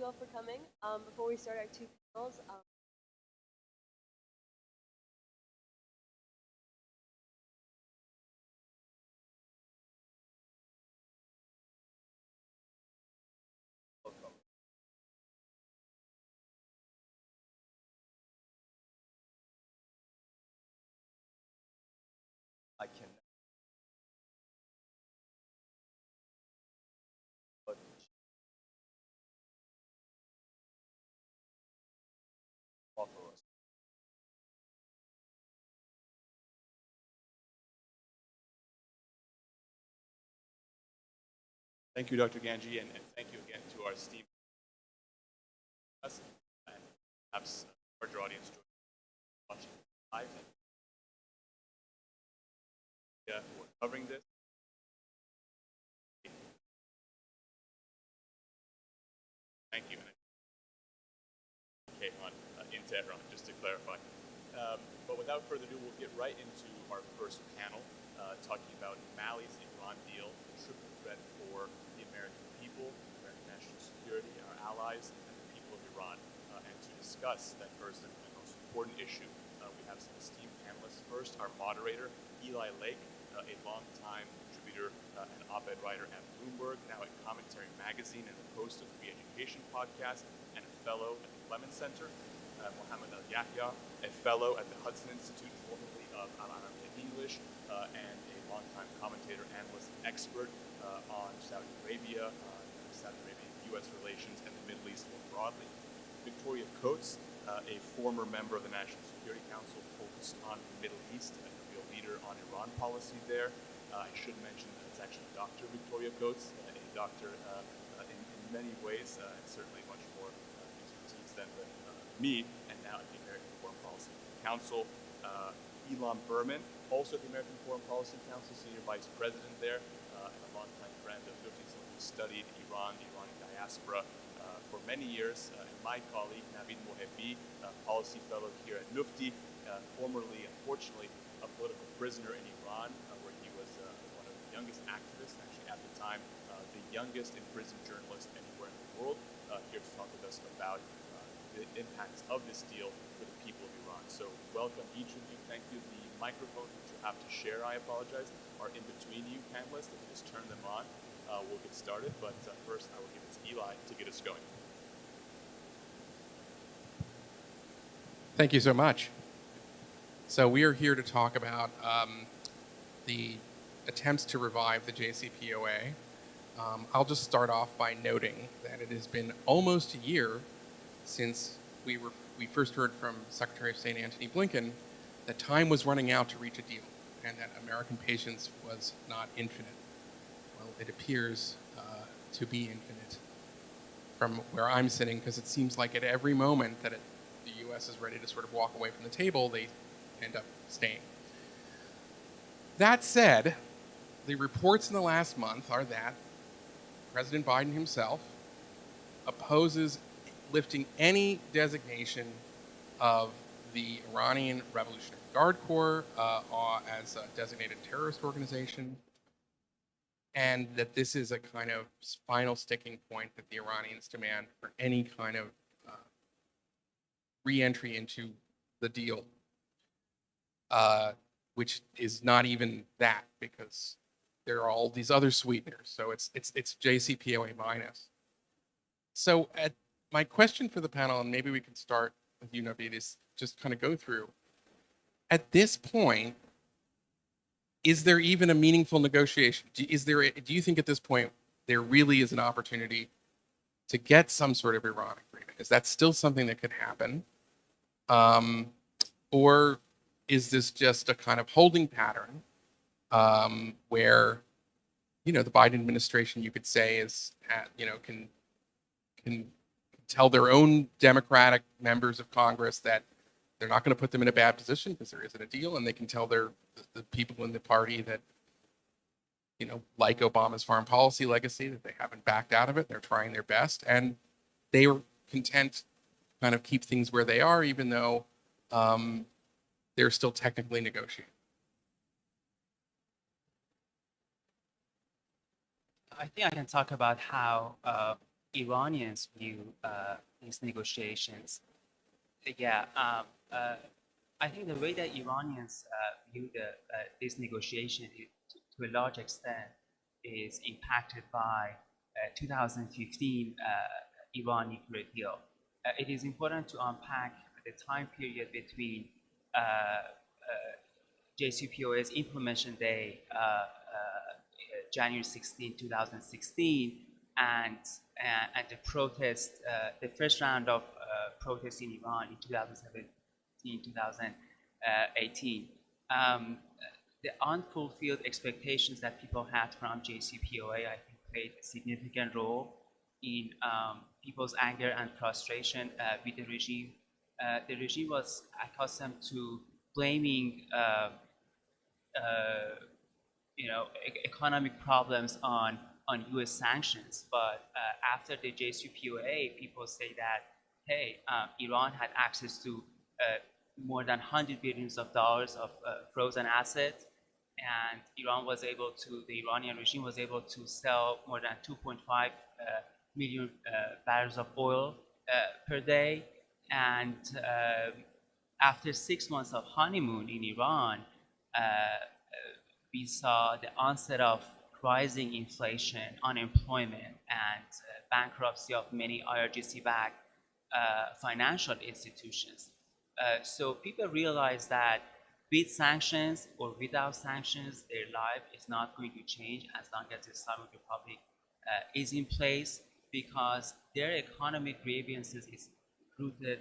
you all for coming. Before we start our two panels, I can. Offer us. Thank you, Dr. Ganji, and thank you again to our esteemed us and perhaps larger audience watching live. Yeah, we're covering this. Thank you. Okay, on in Tehran, just to clarify. But without further ado, we'll get right into our first panel, talking about Malley's Iran deal, the triple threat for the American people, American national security, our allies, and the people of Iran. And to discuss that first and most important issue, we have some esteemed panelists. First, our moderator, Ilan, a longtime contributor and op-ed writer at Bloomberg, now at Commentary Magazine and the host of the Free Education podcast, and a fellow at the Clements Center. Mohammad AlYahya, a fellow at the Hudson Institute, formerly of Arabic English, and a longtime commentator, analyst, and expert on Saudi Arabia, U.S. relations, and the Middle East more broadly. Victoria Coates, a former member of the National Security Council, focused on the Middle East and a real leader on Iran policy there. I should mention that it's actually Dr. Victoria Coates, a doctor in many ways, and certainly much more expertise than me, and now at the American Foreign Policy Council. Ilan Berman, also at the American Foreign Policy Council, Senior Vice President there, and a longtime friend of NUFDI, someone who studied Iran, the Iranian diaspora for many years, and my colleague, Navid Mohebbi, Policy Fellow here at NUFDI, formerly, unfortunately, a political prisoner in Iran, where he was one of the youngest activists, actually at the time, the youngest imprisoned journalist anywhere in the world, here to talk with us about the impacts of this deal for the people of Iran. So welcome each of you. Thank you. The microphones that you have to share, I apologize, are in between you panelists. If you just turn them on, we'll get started. But first, I will give it to Eli to get us going. Thank you so much. So we are here to talk about the attempts to revive the JCPOA. I'll just start off by noting that it has been almost a year since we first heard from Secretary of State Antony Blinken that time was running out to reach a deal and that American patience was not infinite. Well, it appears to be infinite from where I'm sitting, because it seems like at every moment that the U.S. is ready to sort of walk away from the table, they end up staying. That said, the reports in the last month are that President Biden himself opposes lifting any designation of the Iranian Revolutionary Guard Corps as a designated terrorist organization, and that this is a kind of final sticking point that the Iranians demand for any kind of re-entry into the deal, which is not even that, because there are all these other sweeteners. So it's JCPOA minus. So my question for the panel, and maybe we can start with you, Navid, is just kind of go through, at this point, is there even a meaningful negotiation? Do you think at this point there really is an opportunity to get some sort of Iran agreement? Is that still something that could happen? Or is this just a kind of holding pattern where, the Biden administration, you could say, is can tell their own Democratic members of Congress that they're not going to put them in a bad position because there isn't a deal, and they can tell the people in the party that, like Obama's foreign policy legacy, that they haven't backed out of it, they're trying their best, and they were content to kind of keep things where they are, even though they're still technically negotiating. I think I can talk about how Iranians view these negotiations. Yeah, I think the way that Iranians view this negotiation to a large extent is impacted by 2015 Iran nuclear deal. It is important to unpack the time period between JCPOA's implementation day, January 16, 2016, and the protest, the first round of protests in Iran in 2017, 2018. The unfulfilled expectations that people had from JCPOA, I think, played a significant role in people's anger and frustration with the regime. The regime was accustomed to blaming economic problems on U.S. sanctions, but after the JCPOA, people say that, hey, Iran had access to more than $100 billion of frozen assets, and the Iranian regime was able to sell more than 2.5 million barrels of oil per day, and after 6 months of honeymoon in Iran, we saw the onset of rising inflation, unemployment, and bankruptcy of many IRGC-backed financial institutions. So people realize that with sanctions or without sanctions, their life is not going to change as long as the Islamic Republic is in place, because their economic grievances is rooted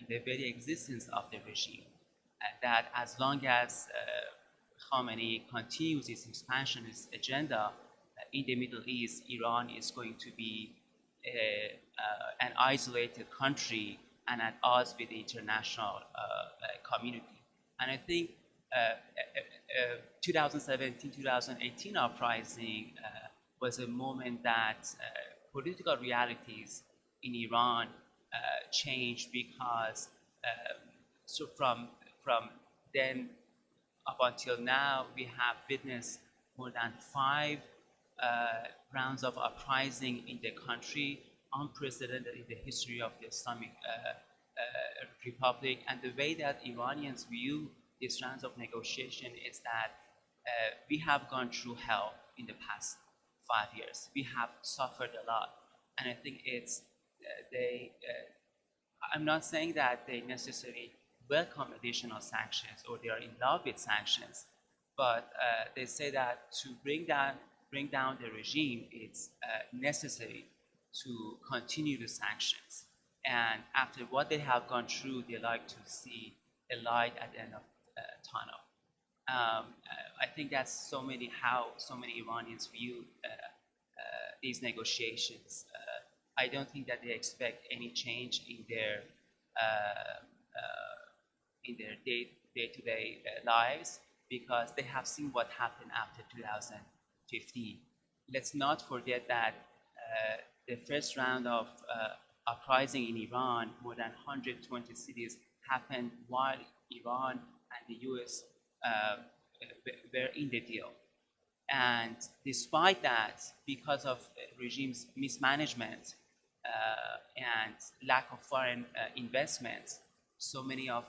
in the very existence of the regime. And that as long as Khamenei continues his expansionist agenda in the Middle East, Iran is going to be an isolated country and at odds with the international community. And I think 2017-2018 uprising was a moment that political realities in Iran changed, because so from then up until now, we have witnessed more than 5 rounds of uprising in the country, unprecedented in the history of the Islamic Republic. And the way that Iranians view these rounds of negotiation is that we have gone through hell in the past 5 years. We have suffered a lot. And I think it's, I'm not saying that they necessarily welcome additional sanctions or they are in love with sanctions, but they say that to bring down the regime, it's necessary to continue the sanctions. And after what they have gone through, they like to see a light at the end of the tunnel. I think that's how so many Iranians view these negotiations. I don't think that they expect any change in their day-to-day lives, because they have seen what happened after 2015. Let's not forget that the first round of uprising in Iran, more than 120 cities, happened while Iran and the US were in the deal. And despite that, because of regime's mismanagement and lack of foreign investment, so many of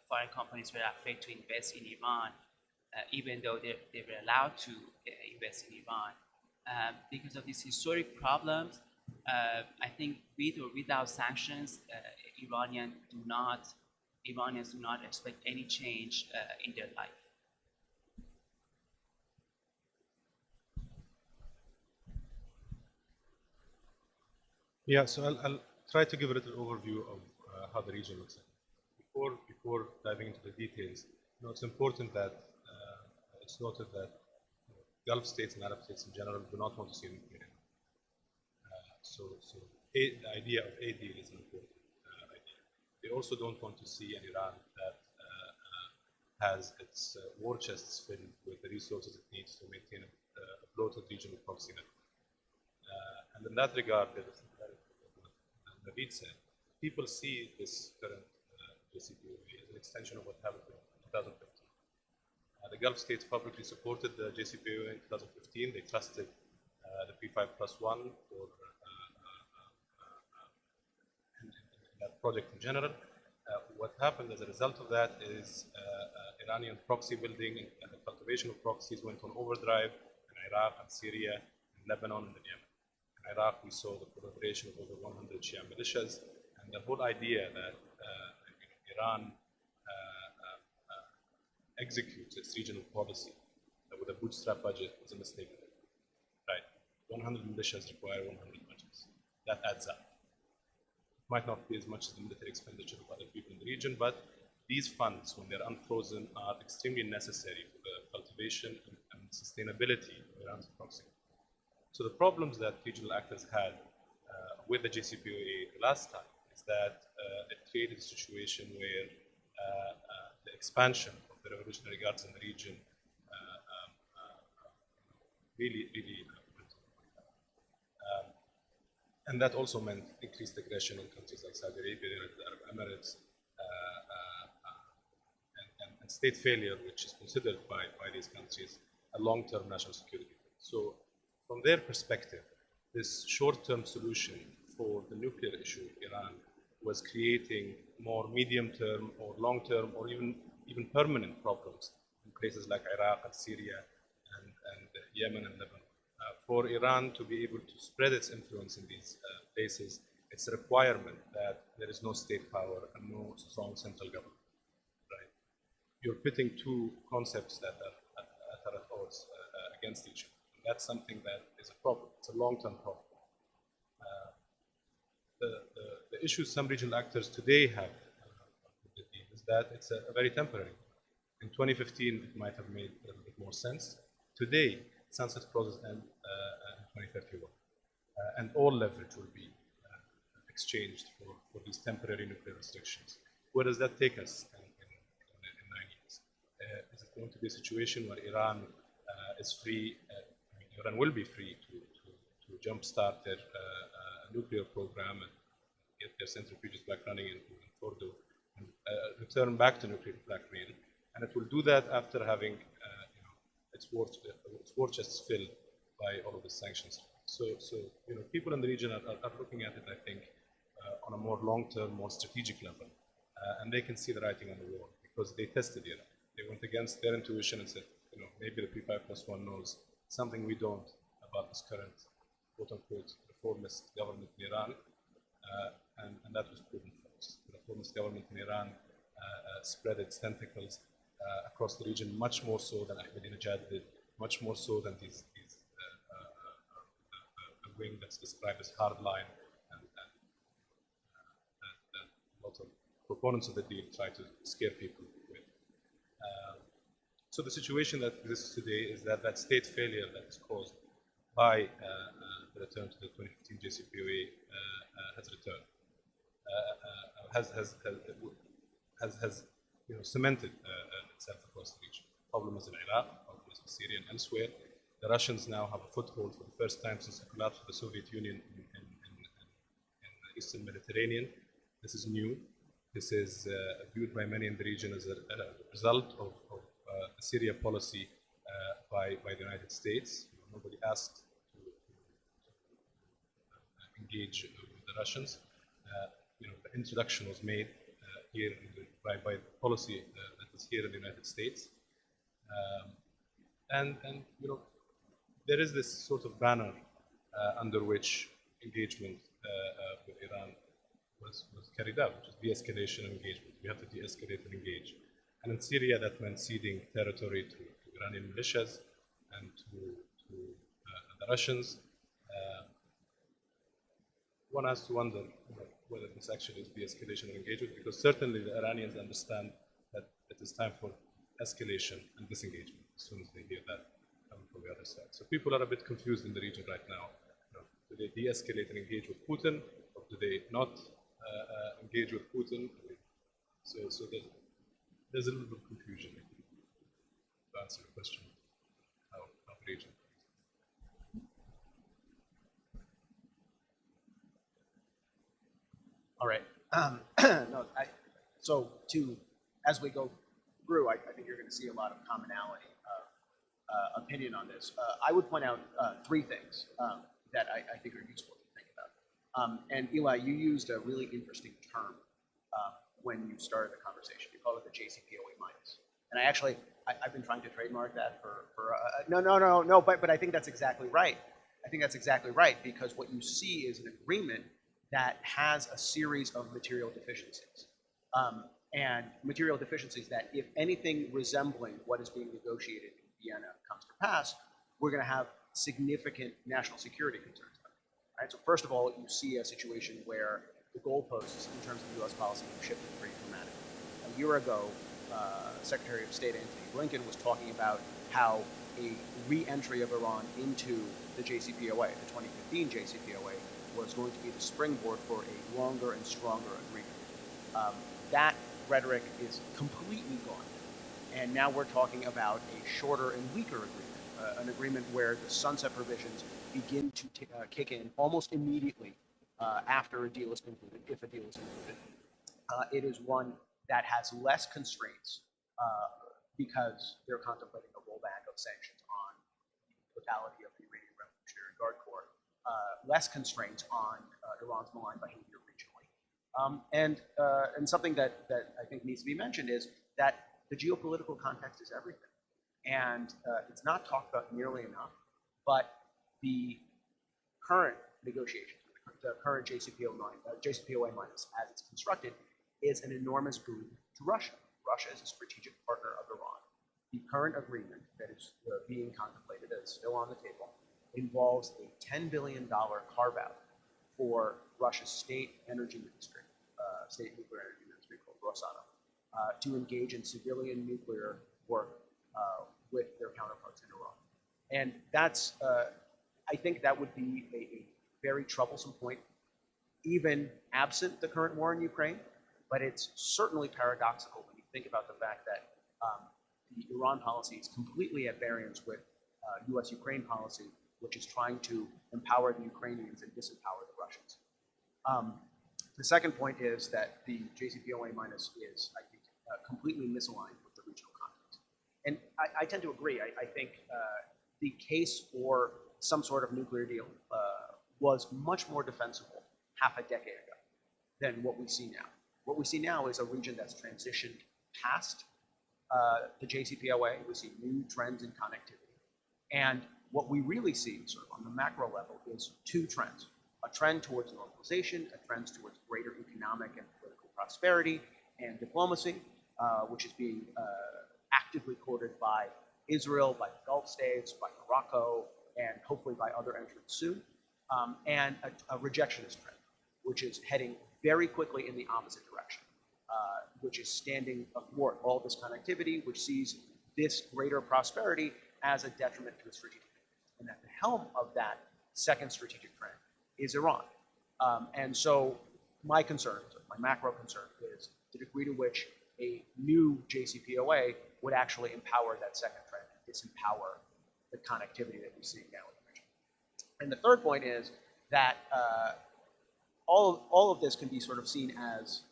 foreign companies were afraid to invest in Iran, even though they were allowed to invest in Iran. Because of these historic problems, I think with or without sanctions, Iranians do not expect any change in their life. Yeah, so I'll try to give a little overview of how the region looks like. Before diving into the details, it's important that it's noted that Gulf states and Arab states in general do not want to see a nuclear deal. The idea of a deal is an important idea. They also don't want to see an Iran that has its war chests filled with the resources it needs to maintain a bloated regional proxy network. And in that regard, there is Navid said, people see this current JCPOA as an extension of what happened in 2015. The Gulf states publicly supported the JCPOA in 2015. They trusted the P5+1 for project in general. What happened as a result of that is Iranian proxy building and the cultivation of proxies went on overdrive in Iraq and Syria, in Lebanon and in Yemen. In Iraq, we saw the proliferation of over 100 Shia militias, and the whole idea that Iran executes its regional policy with a bootstrap budget was a mistake. Right? 100 militias require 100 budgets. That adds up. Might not be as much as the military expenditure of other people in the region, but these funds, when they're unfrozen, are extremely necessary for the cultivation and sustainability of Iran's proxy. So the problems that regional actors had with the JCPOA the last time is that it created a situation where the expansion of the revolutionary guards in the region really and that also meant increased aggression in countries like Saudi Arabia, the Arab Emirates, and state failure, which is considered by these countries a long-term national security. So from their perspective, this short-term solution for the nuclear issue of Iran was creating more medium-term or long-term or even permanent problems in places like Iraq and Syria and Yemen and Lebanon. For Iran to be able to spread its influence in these places, it's a requirement that there is no state power and no strong central government. Right? You're pitting two concepts that are at odds against each other. And that's something that is a problem. It's a long-term problem. The issue some regional actors today have with the deal is that it's a very temporary. In 2015, it might have made a little bit more sense. Today, sunset clauses end in 2031, and all leverage will be exchanged for these temporary nuclear restrictions. Where does that take us in 9 years? Is it going to be a situation where Iran is free, Iran will be free to jumpstart their nuclear program and get their centrifuges back running in Fordo and return back to nuclear blackmail? And it will do that after having its war chests filled by all of the sanctions. So people in the region are looking at it, I think, on a more long-term, more strategic level, and they can see the writing on the wall because they tested Iran. They went against their intuition and said, maybe the P5+1 knows something we don't about this current, quote-unquote, reformist government in Iran, and that was proven false. The reformist government in Iran spread its tentacles across the region much more so than Ahmadinejad did, much more so than the wing that's described as hardline, and a lot of proponents of the deal try to scare people with. So the situation that exists today is that state failure that is caused by the return to the 2015 JCPOA has returned, has cemented itself across the region. The problem is in Iraq, the problem is in Syria and elsewhere. The Russians now have a foothold for the first time since the collapse of the Soviet Union in the Eastern Mediterranean. This is new. This is viewed by many in the region as a result of the Syria policy by the United States. Nobody asked to engage with the Russians. The introduction was made here by the policy that is here in the United States, and there is this sort of banner under which engagement with Iran was carried out, which is de-escalation and engagement. We have to de-escalate and engage. And in Syria, that meant ceding territory to Iranian militias and to the Russians. One has to wonder whether this actually is de-escalation and engagement, because certainly the Iranians understand that it is time for escalation and disengagement as soon as they hear that coming from the other side. So people are a bit confused in the region right now. Do they de-escalate and engage with Putin, or do they not engage with Putin? So there's a little bit of confusion to answer the question of the region. All right. As we go through, I think you're going to see a lot of commonality of opinion on this. I would point out three things that I think are useful to think about. And Eli, you used a really interesting term when you started the conversation. You called it the JCPOA minus. And I've been trying to trademark that no, but I think that's exactly right. I think that's exactly right, because what you see is an agreement that has a series of material deficiencies. And material deficiencies that, if anything resembling what is being negotiated in Vienna comes to pass, we're going to have significant national security concerns. Right? So first of all, you see a situation where the goalposts in terms of U.S. policy have shifted pretty dramatically. A year ago, Secretary of State Antony Blinken was talking about how a re-entry of Iran into the JCPOA, the 2015 JCPOA, was going to be the springboard for a longer and stronger agreement. That rhetoric is completely gone. And now we're talking about a shorter and weaker agreement, an agreement where the sunset provisions begin to kick in almost immediately after a deal is concluded, if a deal is concluded. It is one that has less constraints because they're contemplating a rollback of sanctions on the totality of the Iranian Revolutionary Guard Corps, less constraints on Iran's malign behavior regionally. And something that I think needs to be mentioned is that the geopolitical context is everything. And it's not talked about nearly enough, but the current negotiations, the current JCPOA minus as it's constructed, is an enormous boon to Russia. Russia is a strategic partner of Iran. The current agreement that is being contemplated, that is still on the table, involves a $10 billion carve-out for Russia's state energy ministry, state nuclear energy ministry called Rosatom, to engage in civilian nuclear work with their counterparts in Iran. And that's, I think that would be a very troublesome point, even absent the current war in Ukraine. But it's certainly paradoxical when you think about the fact that the Iran policy is completely at variance with US-Ukraine policy, which is trying to empower the Ukrainians and disempower the Russians. The second point is that the JCPOA minus is, I think, completely misaligned with the regional context. And I tend to agree. I think the case for some sort of nuclear deal was much more defensible half a decade ago than what we see now. What we see now is a region that's transitioned past the JCPOA. We see new trends in connectivity. And what we really see, sort of on the macro level, is two trends. A trend towards normalization, a trend towards greater economic and political prosperity and diplomacy, which is being actively courted by Israel, by the Gulf states, by Morocco, and hopefully by other entrants soon, and a rejectionist trend, which is heading very quickly in the opposite direction, which is standing athwart all this connectivity, which sees this greater prosperity as a detriment to its strategic interest. And at the helm of that second strategic trend is Iran. And so my concern, my macro concern, is the degree to which a new JCPOA would actually empower that second trend and disempower the connectivity that we see now in the region. And the third point is that all of this can be sort of seen as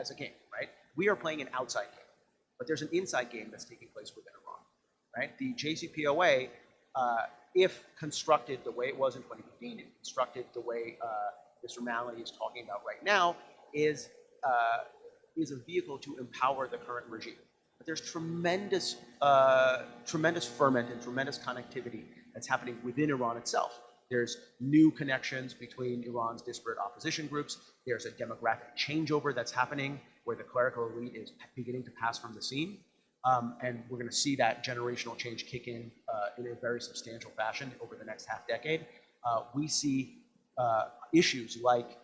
a game, right? We are playing an outside game, but there's an inside game that's taking place within Iran, right? The JCPOA, if constructed the way it was in 2015 and constructed the way Mr. Malley is talking about right now, is a vehicle to empower the current regime. But there's tremendous ferment and tremendous connectivity that's happening within Iran itself. There's new connections between Iran's disparate opposition groups. There's a demographic changeover that's happening where the clerical elite is beginning to pass from the scene. And we're going to see that generational change kick in a very substantial fashion over the next half decade. We see issues like,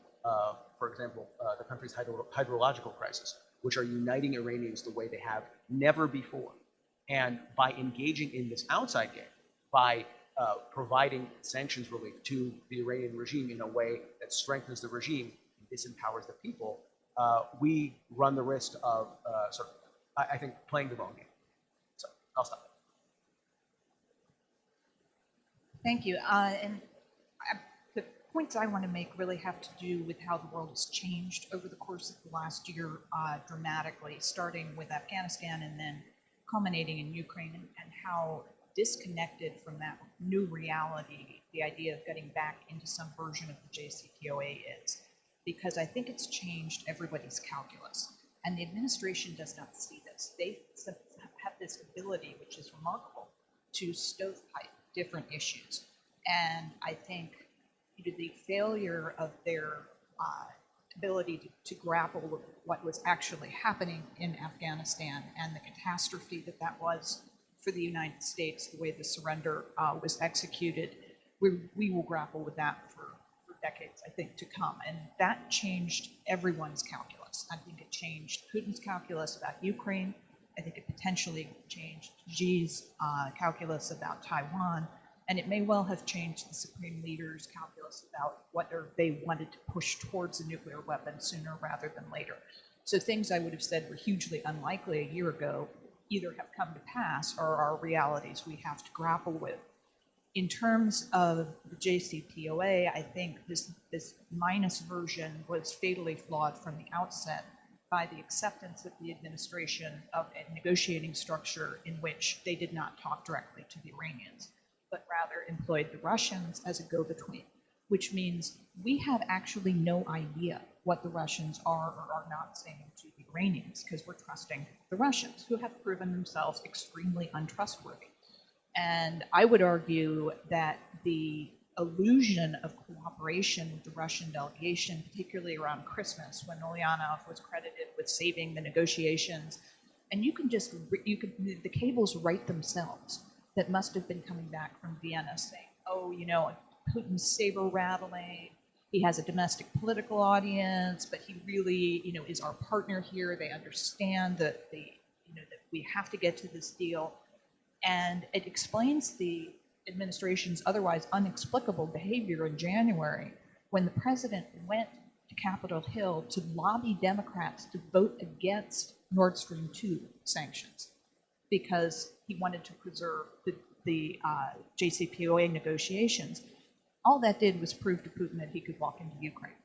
for example, the country's hydrological crisis, which are uniting Iranians the way they have never before. And by engaging in this outside game, by providing sanctions relief to the Iranian regime in a way that strengthens the regime and disempowers the people, we run the risk of I think, playing the wrong game. So I'll stop there. Thank you. The points I want to make really have to do with how the world has changed over the course of the last year dramatically, starting with Afghanistan and then culminating in Ukraine, and how disconnected from that new reality the idea of getting back into some version of the JCPOA is. because I think it's changed everybody's calculus. And the administration does not see this. They have this ability, which is remarkable, to stovepipe different issues. And I think the failure of their ability to grapple with what was actually happening in Afghanistan and the catastrophe that was for the United States, the way the surrender was executed, we will grapple with that for decades, I think, to come. And that changed everyone's calculus. I think it changed Putin's calculus about Ukraine. I think it potentially changed Xi's calculus about Taiwan. And it may well have changed the Supreme Leader's calculus about whether they wanted to push towards a nuclear weapon sooner rather than later. So things I would have said were hugely unlikely a year ago either have come to pass or are realities we have to grapple with. In terms of the JCPOA, I think this minus version was fatally flawed from the outset by the acceptance of the administration of a negotiating structure in which they did not talk directly to the Iranians, but rather employed the Russians as a go-between, which means we have actually no idea what the Russians are or are not saying to the Iranians, because we're trusting the Russians, who have proven themselves extremely untrustworthy. And I would argue that the illusion of cooperation with the Russian delegation, particularly around Christmas, when Ulyanov was credited with saving the negotiations, and the cables write themselves that must have been coming back from Vienna saying, oh, Putin's saber rattling, he has a domestic political audience, but he really, is our partner here. They understand that that we have to get to this deal. And it explains the administration's otherwise inexplicable behavior in January when the president went to Capitol Hill to lobby Democrats to vote against Nord Stream 2 sanctions because he wanted to preserve the JCPOA negotiations. All that did was prove to Putin that he could walk into Ukraine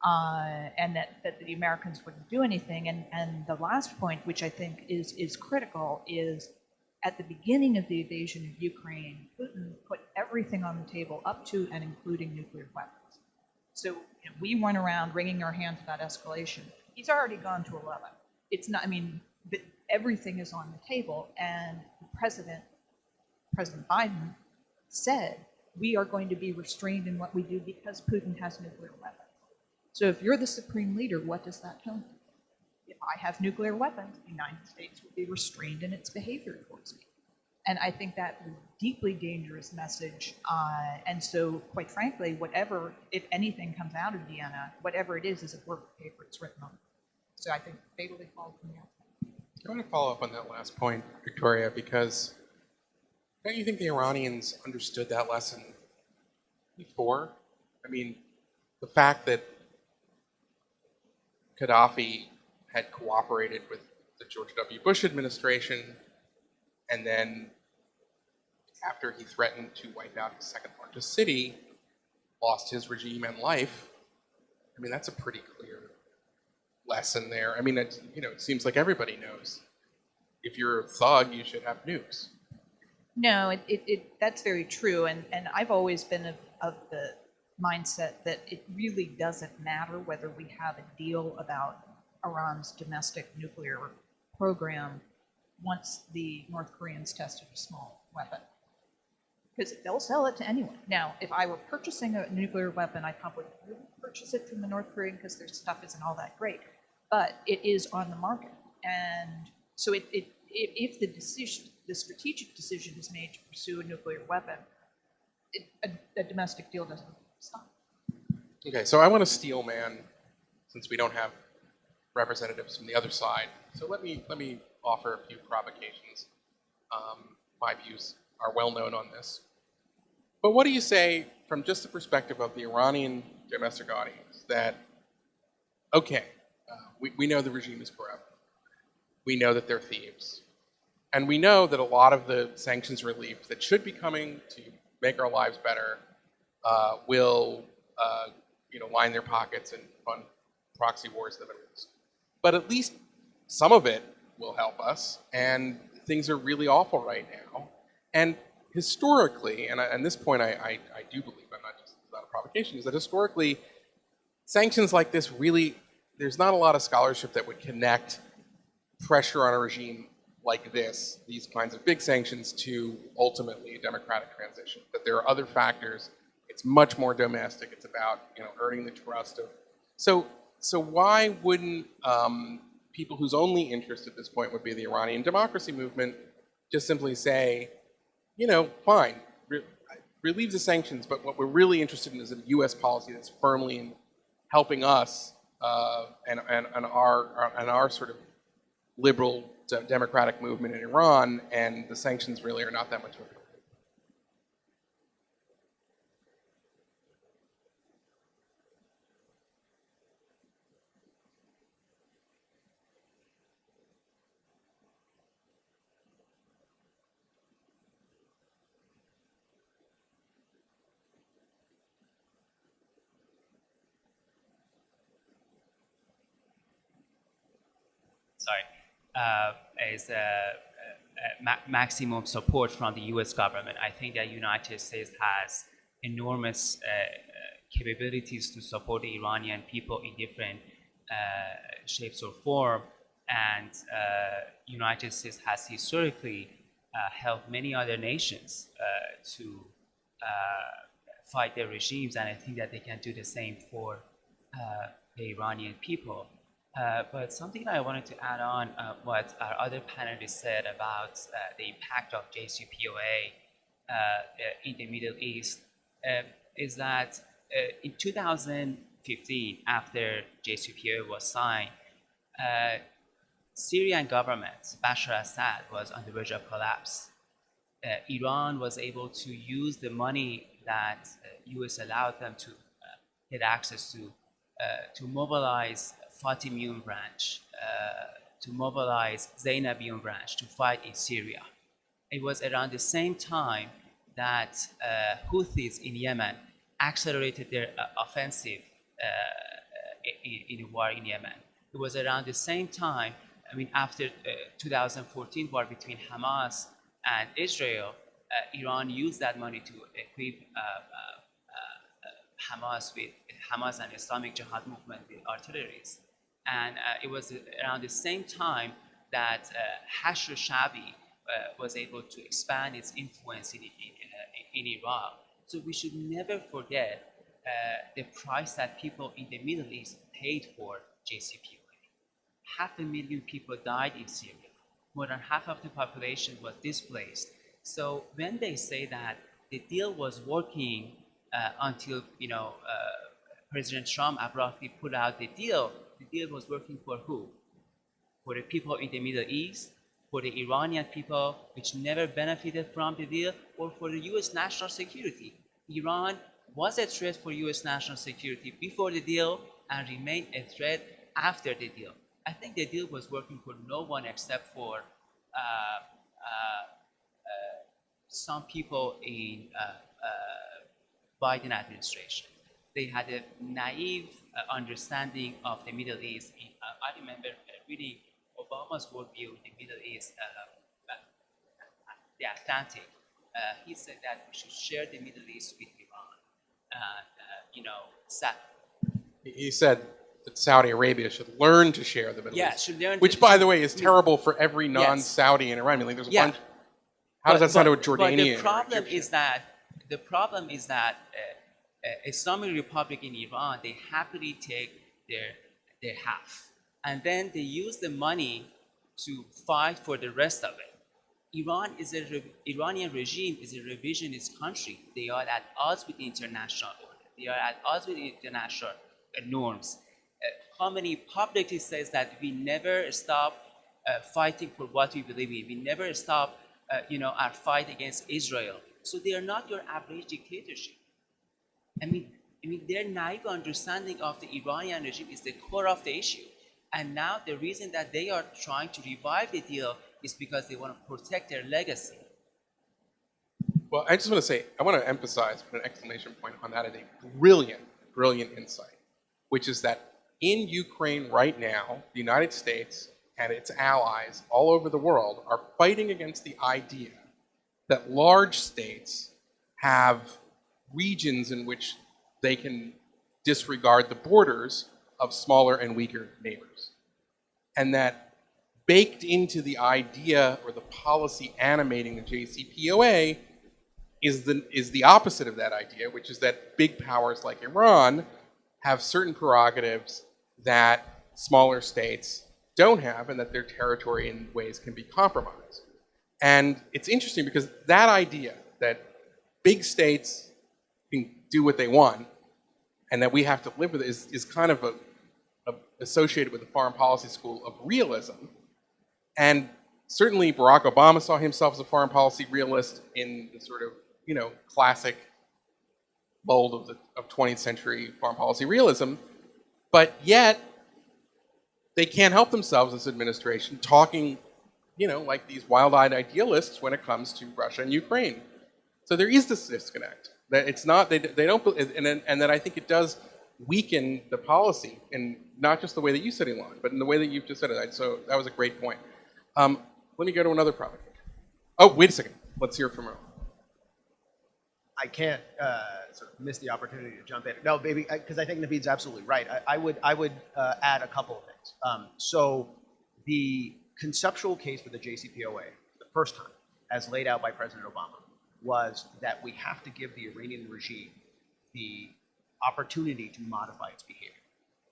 and that the Americans wouldn't do anything. And the last point, which I think is critical, is at the beginning of the invasion of Ukraine, Putin put everything on the table up to and including nuclear weapons. So we went around wringing our hands about escalation. He's already gone to 11. It's not, everything is on the table, and President Biden said, we are going to be restrained in what we do because Putin has nuclear weapons. So if you're the supreme leader, what does that tell me? If I have nuclear weapons, the United States will be restrained in its behavior towards me. And I think that was a deeply dangerous message. And so, quite frankly, whatever, if anything comes out of Vienna, whatever it is a work of paper it's written on. So I think fatally falls from the outside. I want to follow up on that last point, Victoria, because don't you think the Iranians understood that lesson before? The fact that Gaddafi had cooperated with the George W. Bush administration, and then after he threatened to wipe out his second largest city, lost his regime and life. That's a pretty clear lesson there. It seems like everybody knows if you're a thug, you should have nukes. No, that's very true. And I've always been of the mindset that it really doesn't matter whether we have a deal about Iran's domestic nuclear program once the North Koreans tested a small weapon. Because they'll sell it to anyone. Now, if I were purchasing a nuclear weapon, I probably wouldn't purchase it from the North Korean because their stuff isn't all that great. But it is on the market. And so if the strategic decision is made to pursue a nuclear weapon, a domestic deal doesn't stop. Okay, so I want to steel man, since we don't have representatives from the other side. So let me offer a few provocations. My views are well known on this. But what do you say from just the perspective of the Iranian domestic audience that, okay, we know the regime is corrupt. We know that they're thieves. And we know that a lot of the sanctions relief that should be coming to make our lives better will line their pockets and fund proxy wars in the Middle East. But at least some of it will help us, and things are really awful right now. And historically, and this point I do believe, I'm not just, it's not a provocation, is that historically, sanctions like this really, there's not a lot of scholarship that would connect pressure on a regime like this, these kinds of big sanctions, to ultimately a democratic transition. But there are other factors. It's much more domestic. It's about earning the trust of. So why wouldn't people whose only interest at this point would be the Iranian democracy movement just simply say, fine, relieve the sanctions, but what we're really interested in is a U.S. policy that's firmly in helping us and our sort of liberal democratic movement in Iran, and the sanctions really are not that much of a problem. Is maximum support from the U.S. government. I think that United States has enormous capabilities to support the Iranian people in different shapes or form, and United States has historically helped many other nations to fight their regimes, and I think that they can do the same for the Iranian people. But something that I wanted to add on what our other panelists said about the impact of JCPOA in the Middle East is that in 2015, after JCPOA was signed, Syrian government, Bashar Assad, was on the verge of collapse. Iran was able to use the money that US allowed them to get access to mobilize Fatimiyun branch, to mobilize Zainabiyun branch to fight in Syria. It was around the same time that Houthis in Yemen accelerated their offensive in the war in Yemen. It was around the same time, after 2014 war between Hamas and Israel, Iran used that money to equip Hamas and Islamic Jihad movement with artilleries. And it was around the same time that Hashr Shabi was able to expand its influence in Iraq. So we should never forget the price that people in the Middle East paid for JCPOA. 500,000 people died in Syria. More than half of the population was displaced. So when they say that the deal was working until President Trump abruptly put out the deal was working for who? For the people in the Middle East, for the Iranian people, which never benefited from the deal, or for the US national security. Iran was a threat for US national security before the deal and remained a threat after the deal. I think the deal was working for no one except for some people in Biden administration. They had a naive understanding of the Middle East. I remember reading Obama's worldview in the Middle East, the Atlantic. He said that we should share the Middle East with Iran. He said that Saudi Arabia should learn to share the Middle East. Should learn. Which, by the way, is terrible for every non-Saudi in Iran. There's a bunch. How does that sound to a Jordanian? But the problem is that Islamic Republic in Iran, they happily take their half, and then they use the money to fight for the rest of it. Iranian regime is a revisionist country. They are at odds with the international order. They are at odds with international norms. Khomeini publicly says that we never stop fighting for what we believe in. We never stop, our fight against Israel. So they are not your average dictatorship. Their naive understanding of the Iranian regime is the core of the issue. And now the reason that they are trying to revive the deal is because they want to protect their legacy. Well, I just want to say, I want to emphasize, put an exclamation point on that as a brilliant, brilliant insight, which is that in Ukraine right now, the United States and its allies all over the world are fighting against the idea that large states have regions in which they can disregard the borders of smaller and weaker neighbors. And that baked into the idea or the policy animating the JCPOA is the opposite of that idea, which is that big powers like Iran have certain prerogatives that smaller states don't have, and that their territory in ways can be compromised. And it's interesting because that idea that big states can do what they want and that we have to live with it is kind of associated with the foreign policy school of realism. And certainly Barack Obama saw himself as a foreign policy realist in the sort of, classic mold of 20th century foreign policy realism. But yet, they can't help themselves, this administration, talking, like these wild-eyed idealists when it comes to Russia and Ukraine. So there is this disconnect. That it's not, they don't, and that I think it does weaken the policy, and not just the way that you said, Ilan, but in the way that you've just said it. So that was a great point. Let me go to another provocation. Oh, wait a second. Let's hear from her. I can't sort of miss the opportunity to jump in. No, baby, because I think Navid's absolutely right. I would add a couple of things. So the conceptual case for the JCPOA, the first time, as laid out by President Obama, was that we have to give the Iranian regime the opportunity to modify its behavior.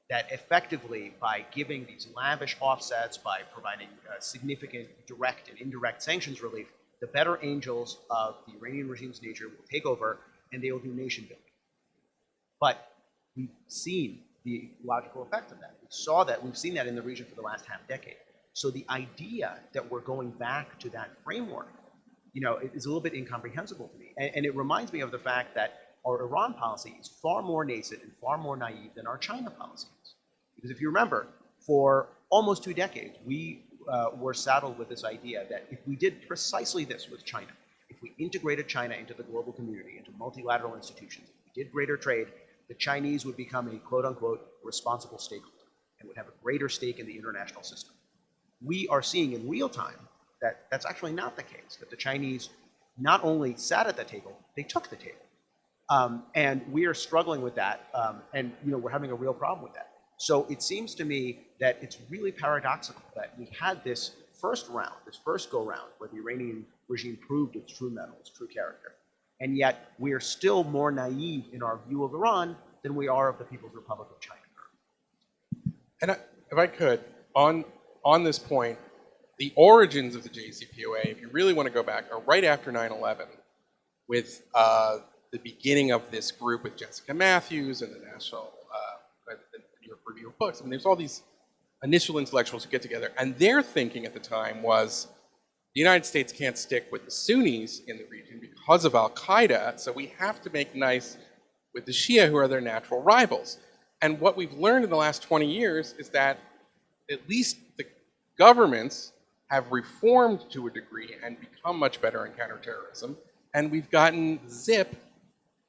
That effectively, by giving these lavish offsets, by providing significant direct and indirect sanctions relief, the better angels of the Iranian regime's nature will take over and they will do nation building. But we've seen the logical effect of that. We've seen that in the region for the last half decade. So the idea that we're going back to that framework, it is a little bit incomprehensible to me. And it reminds me of the fact that our Iran policy is far more nascent and far more naive than our China policy is. Because if you remember, for almost 2 decades, we were saddled with this idea that if we did precisely this with China, if we integrated China into the global community, into multilateral institutions, if we did greater trade, the Chinese would become a quote-unquote responsible stakeholder and would have a greater stake in the international system. We are seeing in real time that that's actually not the case, that the Chinese not only sat at the table, they took the table. And we are struggling with that, and we're having a real problem with that. So it seems to me that it's really paradoxical that we had this first go-round, where the Iranian regime proved its true mettle, its true character. And yet we are still more naive in our view of Iran than we are of the People's Republic of China. And if I could, on this point, the origins of the JCPOA, if you really want to go back, are right after 9/11, with the beginning of this group with Jessica Matthews and the National the New York Review of Books. I mean, there's all these initial intellectuals who get together, and their thinking at the time was the United States can't stick with the Sunnis in the region because of Al-Qaeda, so we have to make nice with the Shia, who are their natural rivals. And what we've learned in the last 20 years is that at least the governments have reformed to a degree and become much better in counterterrorism, and we've gotten zip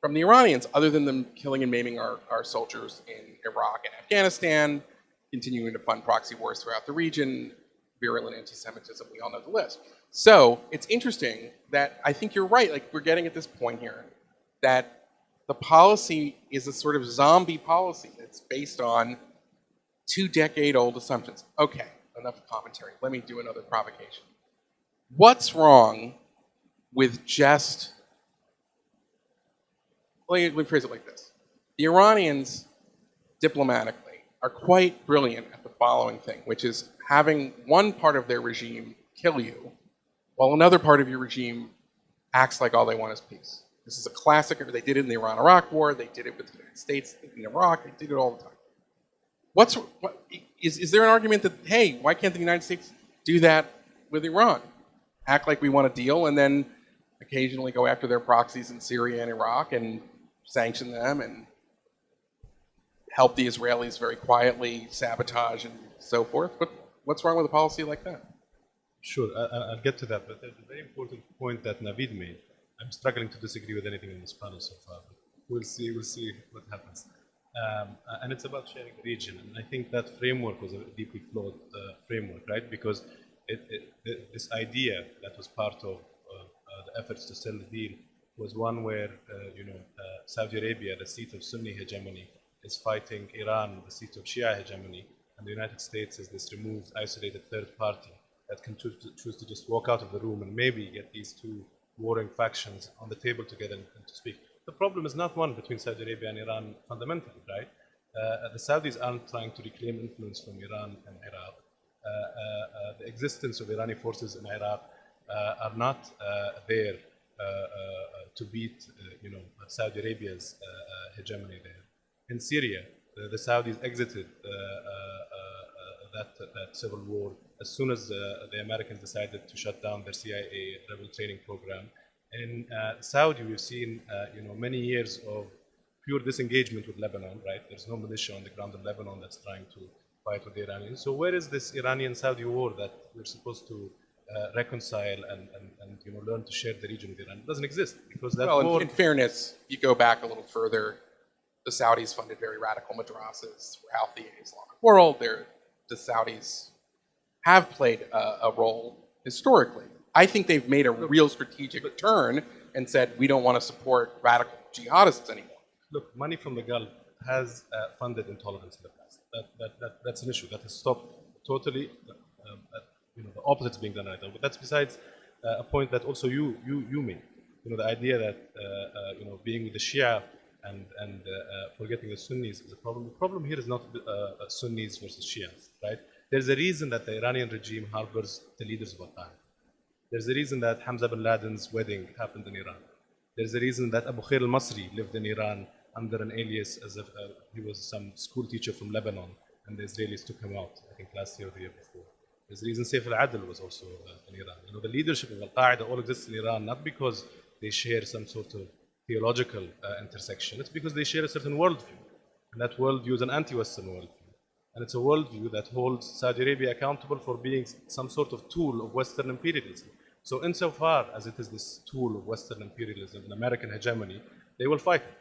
from the Iranians, other than them killing and maiming our soldiers in Iraq and Afghanistan, continuing to fund proxy wars throughout the region, virulent anti-Semitism, we all know the list. So it's interesting that I think you're right, like we're getting at this point here, that the policy is a sort of zombie policy that's based on 2-decade-old assumptions. Okay, enough commentary. Let me do another provocation. What's wrong with just, let me phrase it like this. The Iranians, diplomatically, are quite brilliant at the following thing, which is having one part of their regime kill you, while another part of your regime acts like all they want is peace. This is a classic. They did it in the Iran-Iraq War. They did it with the United States in Iraq. They did it all the time. Is there an argument that, hey, why can't the United States do that with Iran? Act like we want a deal and then occasionally go after their proxies in Syria and Iraq and sanction them and help the Israelis very quietly sabotage and so forth. What's wrong with a policy like that? Sure, I'll get to that, but there's a very important point that Navid made. I'm struggling to disagree with anything in this panel so far. We'll see what happens. And it's about sharing the region, and I think that framework was a deeply flawed framework, right? Because this idea that was part of the efforts to sell the deal was one where Saudi Arabia, the seat of Sunni hegemony, is fighting Iran, the seat of Shia hegemony, and the United States is this removed, isolated third party that can choose to just walk out of the room and maybe get these two warring factions on the table together and to speak. The problem is not one between Saudi Arabia and Iran fundamentally, right? The Saudis aren't trying to reclaim influence from Iran and Iraq. The existence of Iranian forces in Iraq are not there to beat, Saudi Arabia's hegemony there. In Syria, the Saudis exited that civil war as soon as the Americans decided to shut down their CIA rebel training program. In Saudi, we've seen many years of pure disengagement with Lebanon, right? There's no militia on the ground in Lebanon that's trying to fight with the Iranians. So where is this Iranian-Saudi war that we're supposed to reconcile and learn to share the region with Iran? It doesn't exist because that war... in fairness, you go back a little further, the Saudis funded very radical madrasas throughout the Islamic world. The Saudis have played a role historically. I think they've made a real strategic turn and said, we don't want to support radical jihadists anymore. Look, money from the Gulf has funded intolerance in the past. That's an issue that has stopped totally. The opposite's being done right now. But that's besides a point that also you made. The idea that being with the Shia and forgetting the Sunnis is a problem. The problem here is not Sunnis versus Shias, right? There's a reason that the Iranian regime harbors the leaders of Al-Qaeda. There's a reason that Hamza bin Laden's wedding happened in Iran. There's a reason that Abu Khair al-Masri lived in Iran under an alias as if he was some school teacher from Lebanon, and the Israelis took him out, I think last year or the year before. There's a reason Saif al-Adl was also in Iran. The leadership of Al-Qaeda all exists in Iran, not because they share some sort of theological intersection. It's because they share a certain worldview. And that worldview is an anti-Western worldview. And it's a worldview that holds Saudi Arabia accountable for being some sort of tool of Western imperialism. So insofar as it is this tool of Western imperialism and American hegemony, they will fight it.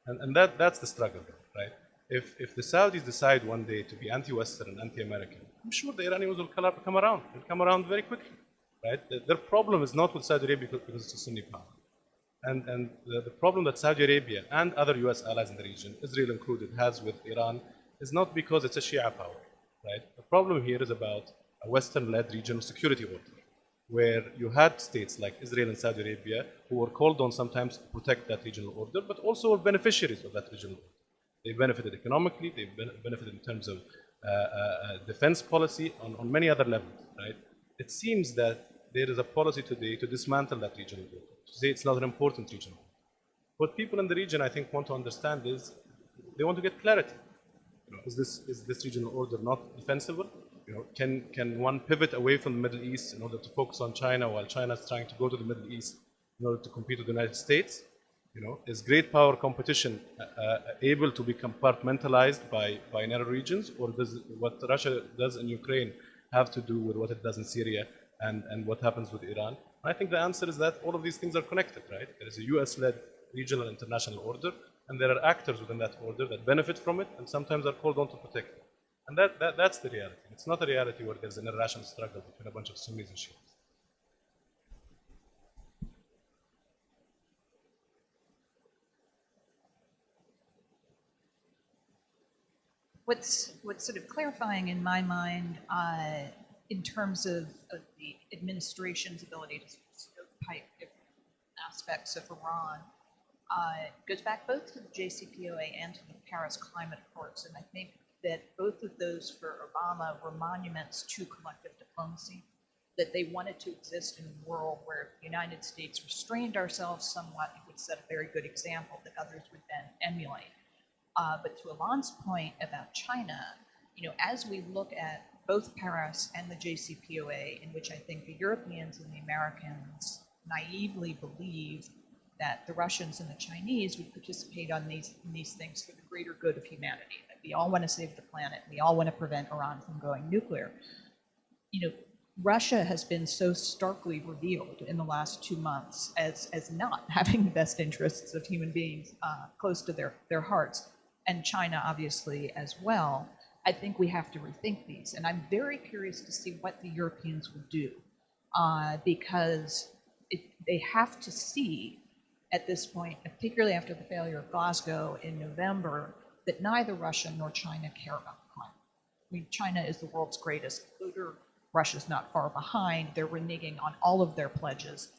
And that's the struggle, right? If the Saudis decide one day to be anti-Western and anti-American, I'm sure the Iranians will come around. They'll come around very quickly, right? Their problem is not with Saudi Arabia because it's a Sunni power. And the problem that Saudi Arabia and other US allies in the region, Israel included, has with Iran is not because it's a Shia power, right? The problem here is about a Western-led regional security order, where you had states like Israel and Saudi Arabia who were called on sometimes to protect that regional order, but also were beneficiaries of that regional order. They benefited economically, they benefited in terms of defense policy on many other levels, right? It seems that there is a policy today to dismantle that regional order, to say it's not an important regional order. What people in the region, I think, want to understand is they want to get clarity. Is this regional order not defensible? Can one pivot away from the Middle East in order to focus on China while China is trying to go to the Middle East in order to compete with the United States? Is great power competition able to be compartmentalized by narrow regions, or does what Russia does in Ukraine have to do with what it does in Syria and what happens with Iran? I think the answer is that all of these things are connected, right? There is a US-led regional and international order, and there are actors within that order that benefit from it and sometimes are called on to protect it. And that's the reality. It's not a reality where there's an irrational struggle between a bunch of Sunnis and Shias. What's sort of clarifying in my mind in terms of the administration's ability to stovepipe different aspects of Iran goes back both to the JCPOA and to the Paris Climate Accords, and I think that both of those for Obama were monuments to collective diplomacy, that they wanted to exist in a world where the United States restrained ourselves somewhat and would set a very good example that others would then emulate. But to Ilan's point about China, as we look at both Paris and the JCPOA, in which I think the Europeans and the Americans naively believe that the Russians and the Chinese would participate on these things for the greater good of humanity, that we all want to save the planet, we all want to prevent Iran from going nuclear. Russia has been so starkly revealed in the last 2 months as not having the best interests of human beings close to their hearts, and China obviously as well. I think we have to rethink these, and I'm very curious to see what the Europeans will do, because they have to see at this point, particularly after the failure of Glasgow in November, that neither Russia nor China care about the climate. I mean, China is the world's greatest polluter. Russia's not far behind. They're reneging on all of their pledges.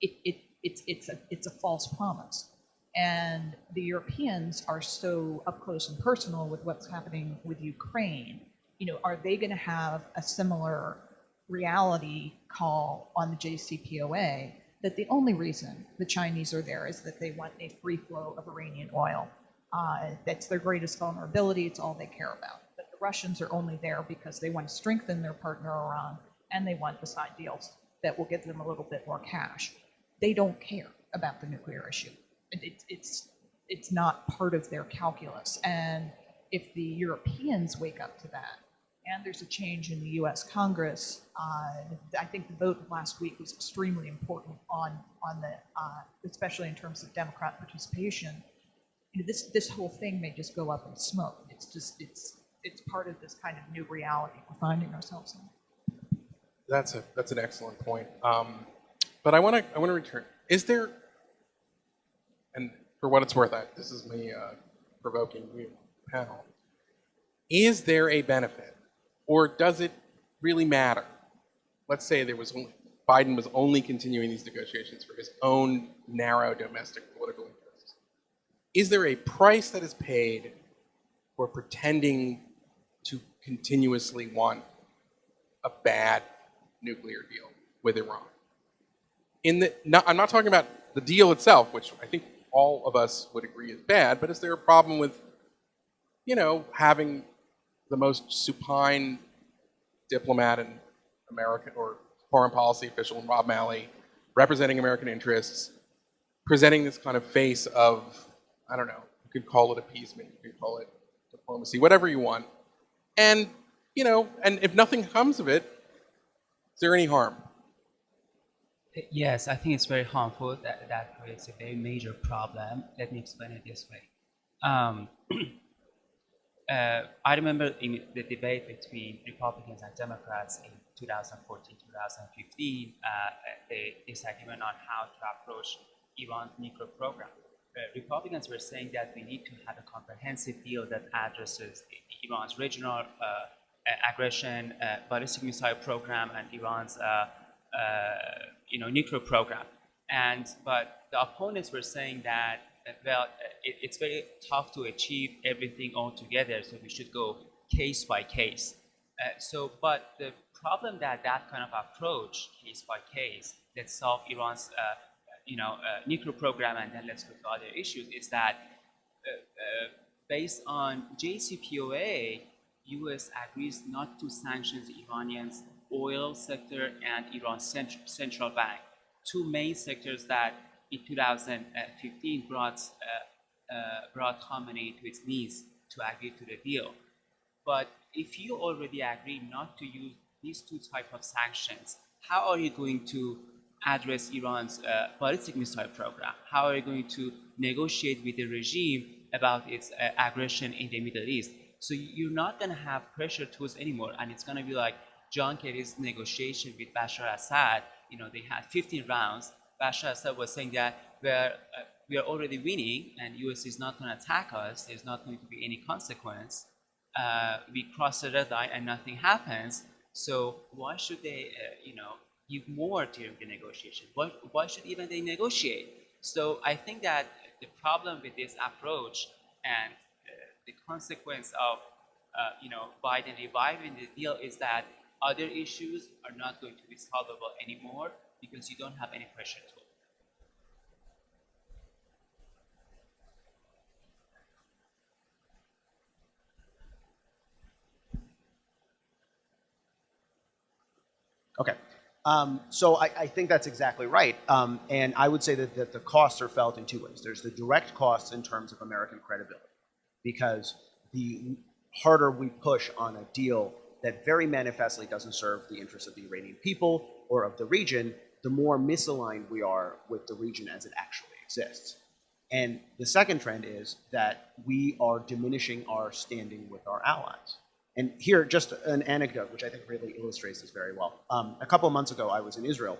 It's a false promise. And the Europeans are so up close and personal with what's happening with Ukraine. You know, are they going to have a similar reality call on the JCPOA that the only reason the Chinese are there is that they want a free flow of Iranian oil? That's their greatest vulnerability. It's all they care about. But the Russians are only there because they want to strengthen their partner Iran, and they want to sign deals that will give them a little bit more cash. They don't care about the nuclear issue. It's not part of their calculus. And if the Europeans wake up to that, and there's a change in the U.S. Congress, I think the vote last week was extremely important on the, especially in terms of Democrat participation. You know, this whole thing may just go up in smoke. It's part of this kind of new reality we're finding ourselves in. That's an excellent point. But I want to return. Is there, and for what it's worth, this is me provoking you, panel. Is there a benefit, or does it really matter? Let's say Biden was only continuing these negotiations for his own narrow domestic political interests. Is there a price that is paid for pretending to continuously want a bad nuclear deal with Iran? I'm not talking about the deal itself, which I think all of us would agree is bad, but is there a problem with, you know, having the most supine diplomat in American or foreign policy official in Rob Malley representing American interests, presenting this kind of face of, I don't know, you could call it appeasement, you could call it diplomacy, whatever you want. And, you know, and if nothing comes of it, is there any harm? Yes, I think it's very harmful. That creates a very major problem. Let me explain it this way. I remember in the debate between Republicans and Democrats in 2014, 2015, the disagreement on how to approach Iran's nuclear program. Republicans were saying that we need to have a comprehensive deal that addresses Iran's regional aggression, ballistic missile program, and Iran's nuclear program. But the opponents were saying that, well, it's very tough to achieve everything all together, so we should go case by case. But the problem that kind of approach, case by case, let's solve Iran's nuclear program and then let's go to other issues, is that based on JCPOA, U.S. agrees not to sanction the Iranian's oil sector and Iran's central bank, two main sectors that in 2015 brought Khamenei to its knees to agree to the deal. But if you already agree not to use these two types of sanctions, how are you going to address Iran's ballistic missile program? How are you going to negotiate with the regime about its aggression in the Middle East? So you're not going to have pressure tools anymore, and it's going to be like John Kerry's negotiation with Bashar Assad. You know, they had 15 rounds. Bashar Assad was saying that we are already winning, and U.S. is not going to attack us. There's not going to be any consequence. We cross the red line and nothing happens. So why should they, give more during the negotiation? Why should even they negotiate? So I think that the problem with this approach and the consequence of, Biden reviving the deal is that other issues are not going to be solvable anymore because you don't have any pressure tool. Okay. So I think that's exactly right. And I would say that the costs are felt in two ways. There's the direct costs in terms of American credibility, because the harder we push on a deal that very manifestly doesn't serve the interests of the Iranian people or of the region, the more misaligned we are with the region as it actually exists. And the second trend is that we are diminishing our standing with our allies. And here, just an anecdote, which I think really illustrates this very well. A couple of months ago, I was in Israel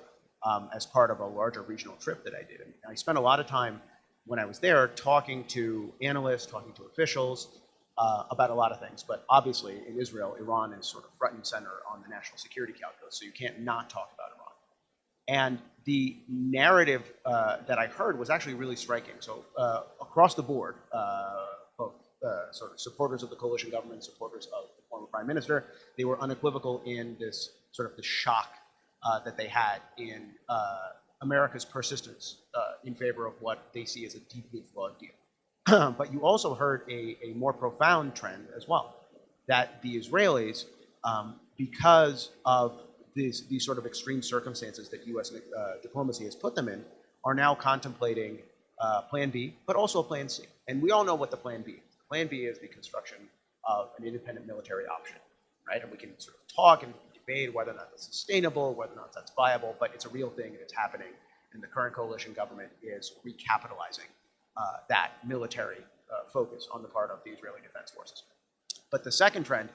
as part of a larger regional trip that I did. And I spent a lot of time when I was there talking to analysts, talking to officials, about a lot of things. But obviously, in Israel, Iran is sort of front and center on the national security calculus, so you can't not talk about Iran. And the narrative that I heard was actually really striking. So across the board, both sort of supporters of the coalition government, supporters of the former prime minister, they were unequivocal in this sort of the shock that they had in America's persistence in favor of what they see as a deeply flawed deal. But you also heard a more profound trend as well, that the Israelis, because of these sort of extreme circumstances that U.S. diplomacy has put them in, are now contemplating Plan B, but also Plan C. And we all know what the Plan B is. Plan B is the construction of an independent military option, right? And we can sort of talk and debate whether or not that's sustainable, whether or not that's viable, but it's a real thing and it's happening. And the current coalition government is recapitalizing that military focus on the part of the Israeli Defense Forces. But the second trend,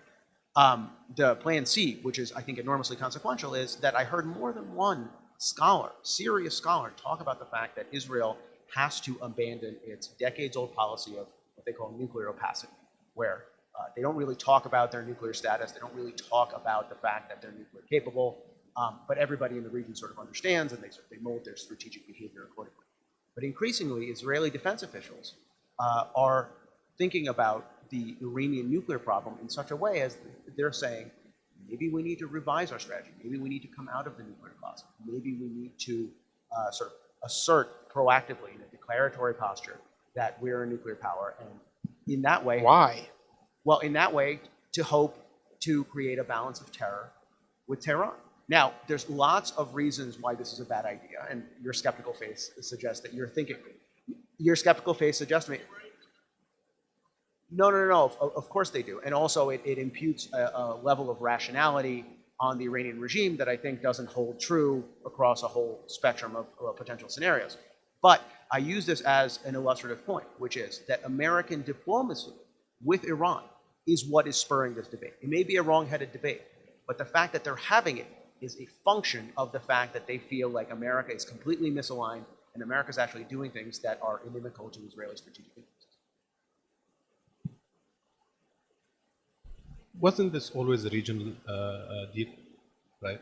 the Plan C, which is, I think, enormously consequential, is that I heard more than one scholar, serious scholar, talk about the fact that Israel has to abandon its decades-old policy of what they call nuclear opacity, where they don't really talk about their nuclear status, they don't really talk about the fact that they're nuclear capable, but everybody in the region sort of understands, and they mold their strategic behavior accordingly. But increasingly, Israeli defense officials are thinking about the Iranian nuclear problem in such a way as they're saying, maybe we need to revise our strategy, maybe we need to come out of the nuclear closet, maybe we need to sort of assert proactively in a declaratory posture that we're a nuclear power, and in that way... Why? Well, in that way, to hope to create a balance of terror with Tehran. Now, there's lots of reasons why this is a bad idea, and your skeptical face suggests that you're thinking. Your skeptical face suggests to me. No. Of course they do, and also it imputes a level of rationality on the Iranian regime that I think doesn't hold true across a whole spectrum of potential scenarios. But I use this as an illustrative point, which is that American diplomacy with Iran is what is spurring this debate. It may be a wrong-headed debate, but the fact that they're having it is a function of the fact that they feel like America is completely misaligned and America is actually doing things that are inimical to Israeli strategic interests. Wasn't this always a regional deal, right?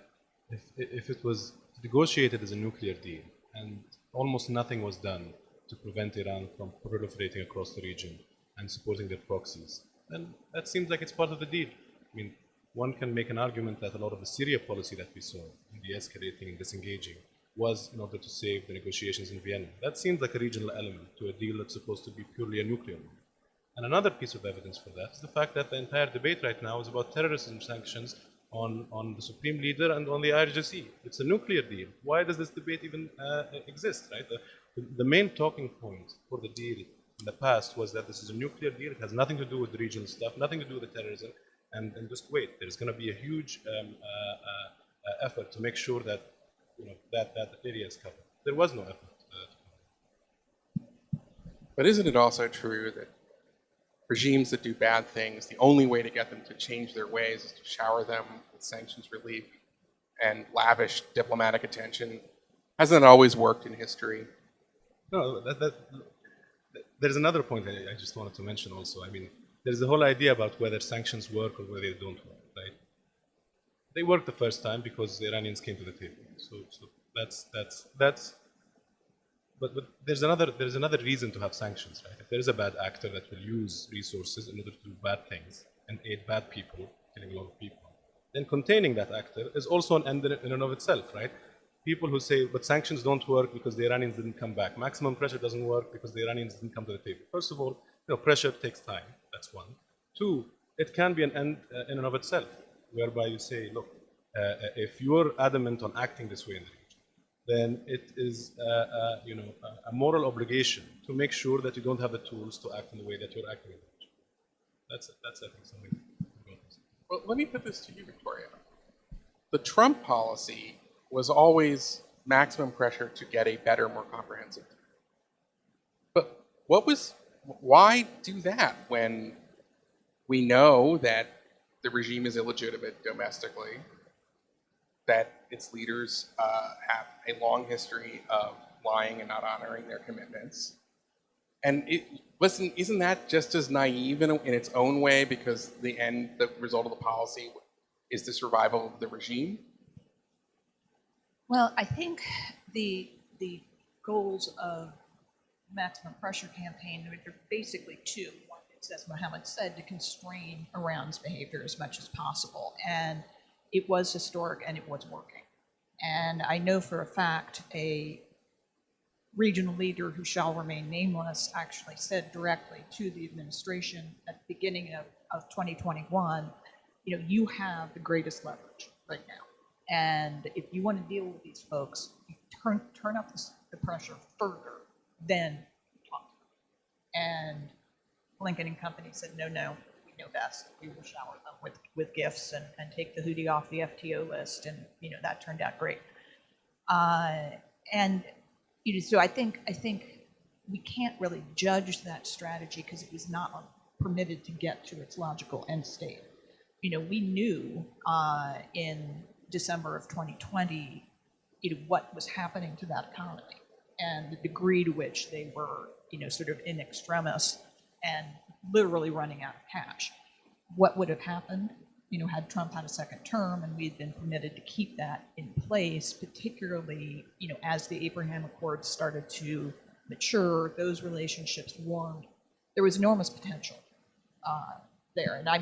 If it was negotiated as a nuclear deal and almost nothing was done to prevent Iran from proliferating across the region and supporting their proxies, then that seems like it's part of the deal. I mean, one can make an argument that a lot of the Syria policy that we saw in de-escalating and disengaging was in order to save the negotiations in Vienna. That seems like a regional element to a deal that's supposed to be purely a nuclear one. And another piece of evidence for that is the fact that the entire debate right now is about terrorism sanctions on the supreme leader and on the IRGC. It's a nuclear deal. Why does this debate even exist, right? The main talking point for the deal in the past was that this is a nuclear deal. It has nothing to do with the regional stuff, nothing to do with the terrorism. And just wait, there's going to be a huge effort to make sure that that area is covered. There was no effort. But isn't it also true that regimes that do bad things, the only way to get them to change their ways is to shower them with sanctions relief and lavish diplomatic attention? Hasn't that always worked in history? No, there's another point I just wanted to mention also. I mean, there's the whole idea about whether sanctions work or whether they don't work, right? They worked the first time because the Iranians came to the table. So that's. But there's another reason to have sanctions, right? If there is a bad actor that will use resources in order to do bad things and aid bad people, killing a lot of people, then containing that actor is also an end in and of itself, right? People who say, but sanctions don't work because the Iranians didn't come back. Maximum pressure doesn't work because the Iranians didn't come to the table. First of all, pressure takes time. That's one. Two, it can be an end in and of itself, whereby you say, look, if you're adamant on acting this way in the region, then it is a moral obligation to make sure that you don't have the tools to act in the way that you're acting in the region. That's I think something. Well, let me put this to you, Victoria. The Trump policy was always maximum pressure to get a better, more comprehensive deal. But why do that when we know that the regime is illegitimate domestically, that its leaders have a long history of lying and not honoring their commitments, And isn't that just as naive in its own way, because the result of the policy is the survival of the regime? Well, I think the goals of maximum pressure campaign are basically two. One is, as Mohammad said, to constrain Iran's behavior as much as possible. And it was historic and it was working. And I know for a fact a regional leader who shall remain nameless actually said directly to the administration at the beginning of 2021, you have the greatest leverage right now. And if you want to deal with these folks, you turn up the pressure further, then talk to them. And Blinken and company said, no, we know best. We will shower them with gifts and take the Houthi off the FTO list. And, that turned out great. So I think we can't really judge that strategy because it was not permitted to get to its logical end state. We knew in December of 2020, what was happening to that economy and the degree to which they were, sort of in extremis and literally running out of cash. What would have happened, had Trump had a second term and we had been permitted to keep that in place, particularly, as the Abraham Accords started to mature, those relationships warmed. There was enormous potential there. And I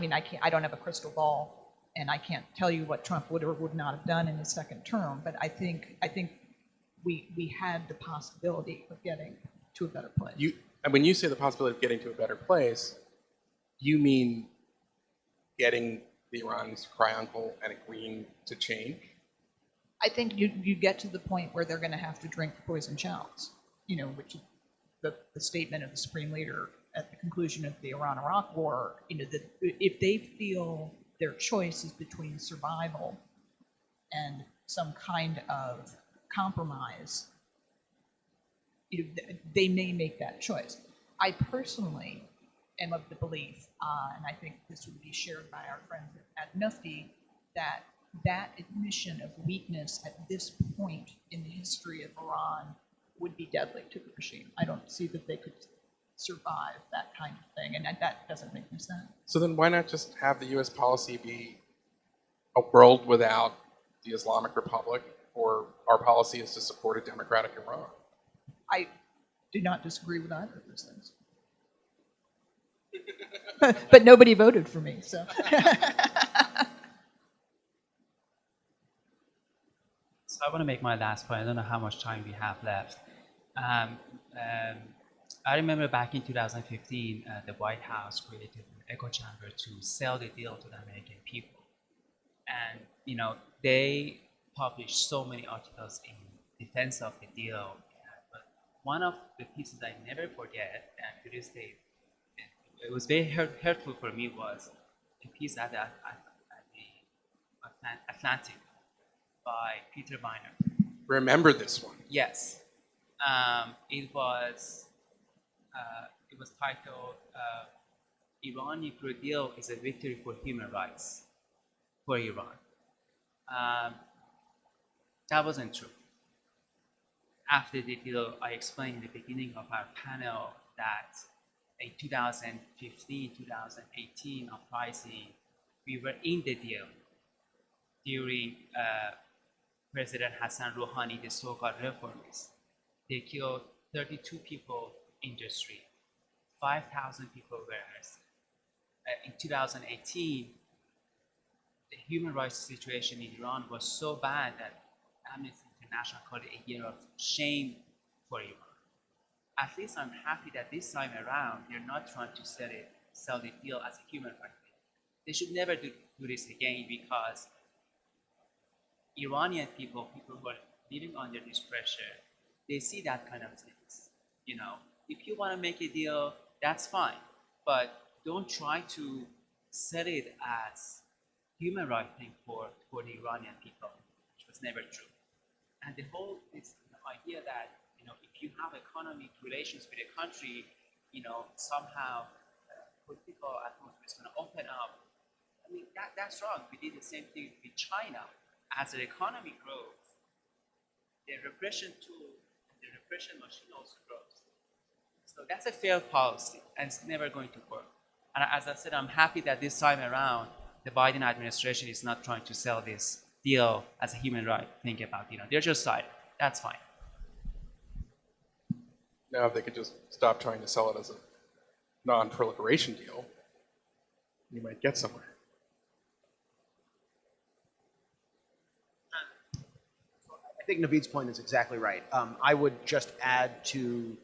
don't have a crystal ball, and I can't tell you what Trump would or would not have done in his second term, but I think we had the possibility of getting to a better place. And when you say the possibility of getting to a better place, you mean getting the Iranians to cry uncle and agreeing to change? I think you get to the point where they're going to have to drink the poison chalice, which is the statement of the supreme leader at the conclusion of the Iran-Iraq war, that if they feel their choice is between survival and some kind of compromise, they may make that choice. I personally am of the belief, and I think this would be shared by our friends at NUFDI, that admission of weakness at this point in the history of Iran would be deadly to the regime. I don't see that they could survive that kind of thing, and that doesn't make any sense. So then why not just have the U.S. policy be a world without the Islamic Republic, or our policy is to support a democratic Iran? I do not disagree with either of those things. But nobody voted for me, so. So I want to make my last point. I don't know how much time we have left. I remember back in 2015, the White House created an echo chamber to sell the deal to the American people. And, they published so many articles in defense of the deal. But one of the pieces I never forget, and to this day, it was very hurtful for me, was a piece at the Atlantic by Peter Weiner. Remember this one. Yes. It was titled Iran nuclear deal is a victory for human rights for Iran. That wasn't true. After the deal, I explained in the beginning of our panel that in 2015, 2018 uprising, we were in the deal during President Hassan Rouhani, the so-called reformist. They killed 32 people in the street. 5,000 people were arrested. In 2018, the human rights situation in Iran was so bad that Amnesty International called it a year of shame for Iran. At least I'm happy that this time around, they're not trying to sell the deal as a human rights deal. They should never do this again, because Iranian people who are living under this pressure, they see that kind of things. If you want to make a deal, that's fine, but don't try to sell it as human rights thing for the Iranian people, which was never true. And the whole idea that if you have economic relations with a country, somehow political atmosphere is going to open up. I mean, that's wrong. We did the same thing with China. As the economy grows, the repression tool, the repression machine also grows. So that's a failed policy, and it's never going to work. And as I said, I'm happy that this time around, the Biden administration is not trying to sell this deal as a human right thing about, they're just side. That's fine. Now, if they could just stop trying to sell it as a non-proliferation deal, you might get somewhere. I think Navid's point is exactly right. I would just add to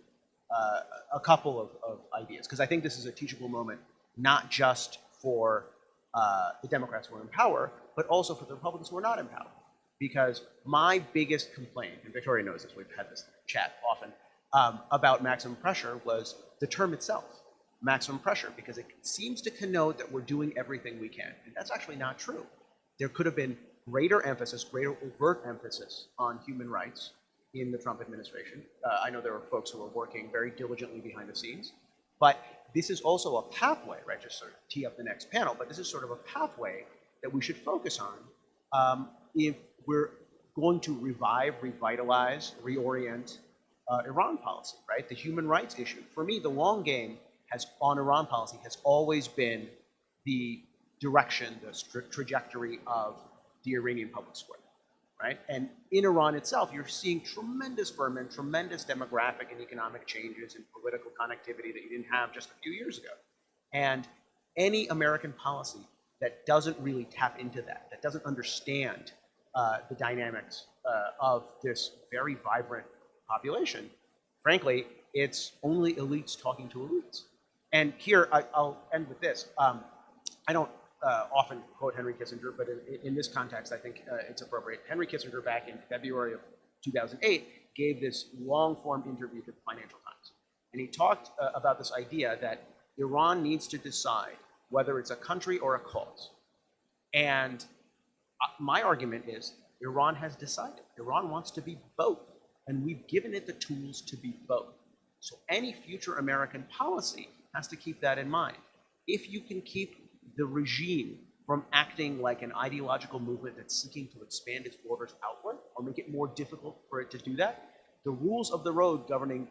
a couple of ideas, because I think this is a teachable moment, not just for the Democrats who are in power, but also for the Republicans who are not in power. Because my biggest complaint, and Victoria knows this, we've had this chat often, about maximum pressure was the term itself, maximum pressure, because it seems to connote that we're doing everything we can. And that's actually not true. There could have been greater emphasis, greater overt emphasis on human rights in the Trump administration. I know there are folks who are working very diligently behind the scenes, but this is also a pathway, right? Just sort of tee up the next panel, but this is sort of a pathway that we should focus on if we're going to revive, revitalize, reorient Iran policy, right? The human rights issue. For me, the long game on Iran policy has always been the direction, the trajectory of the Iranian public square, right? And in Iran itself, you're seeing tremendous Berman, tremendous demographic and economic changes and political connectivity that you didn't have just a few years ago. And any American policy that doesn't really tap into that, that doesn't understand the dynamics of this very vibrant population, frankly, it's only elites talking to elites. And here, I'll end with this. I don't often quote Henry Kissinger, but in this context, I think it's appropriate. Henry Kissinger, back in February of 2008, gave this long-form interview to the Financial Times. And he talked about this idea that Iran needs to decide whether it's a country or a cause. And my argument is Iran has decided. Iran wants to be both, and we've given it the tools to be both. So any future American policy has to keep that in mind. If you can keep the regime from acting like an ideological movement that's seeking to expand its borders outward or make it more difficult for it to do that, the rules of the road governing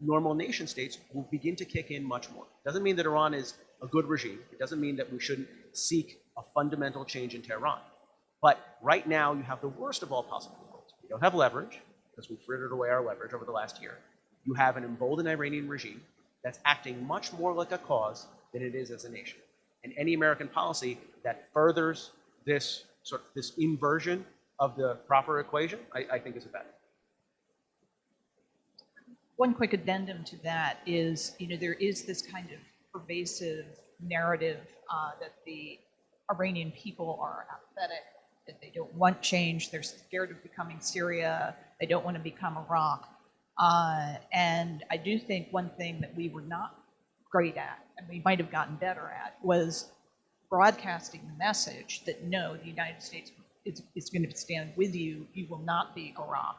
normal nation states will begin to kick in much more. It doesn't mean that Iran is a good regime. It doesn't mean that we shouldn't seek a fundamental change in Tehran. But right now, you have the worst of all possible worlds. We don't have leverage, because we've frittered away our leverage over the last year. You have an emboldened Iranian regime that's acting much more like a cause than it is as a nation. And any American policy that furthers this inversion of the proper equation, I think is a bad. One quick addendum to that is, there is this kind of pervasive narrative that the Iranian people are apathetic, that they don't want change, they're scared of becoming Syria, they don't want to become Iraq. And I do think one thing that we were not great at, and we might have gotten better at, was broadcasting the message that no, the United States is going to stand with you, you will not be Iraq.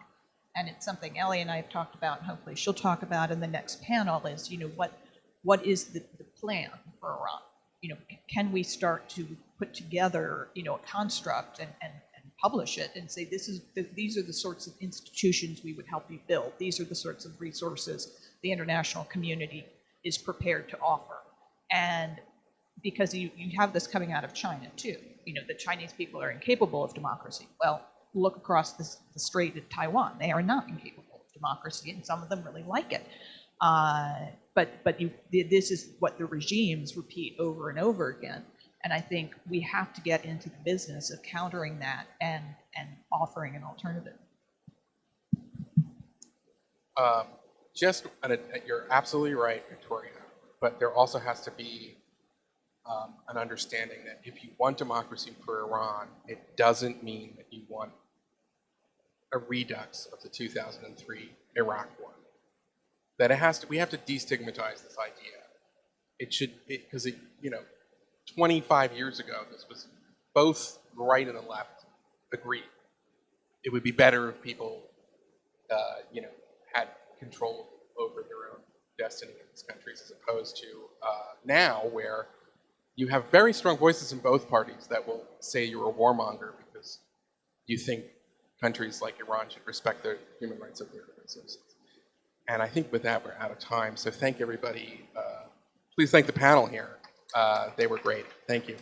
And it's something Ellie and I have talked about, and hopefully she'll talk about in the next panel, is, what is the plan for Iran? Can we start to put together, a construct and publish it and say, these are the sorts of institutions we would help you build. These are the sorts of resources the international community is prepared to offer. And because you have this coming out of China too, the Chinese people are incapable of democracy. Well, look across the strait at Taiwan. They are not incapable of democracy, and some of them really like it. But this is what the regimes repeat over and over again. And I think we have to get into the business of countering that and offering an alternative. You're absolutely right, Victoria. But there also has to be an understanding that if you want democracy for Iran, it doesn't mean that you want a redux of the 2003 Iraq war. That we have to destigmatize this idea. Because 25 years ago, this was both the right and the left agreed. It would be better if people, had control over their own destiny in these countries, as opposed to now, where you have very strong voices in both parties that will say you're a warmonger because you think countries like Iran should respect the human rights of their citizens. And I think with that, we're out of time. So thank everybody. Please thank the panel here. They were great. Thank you.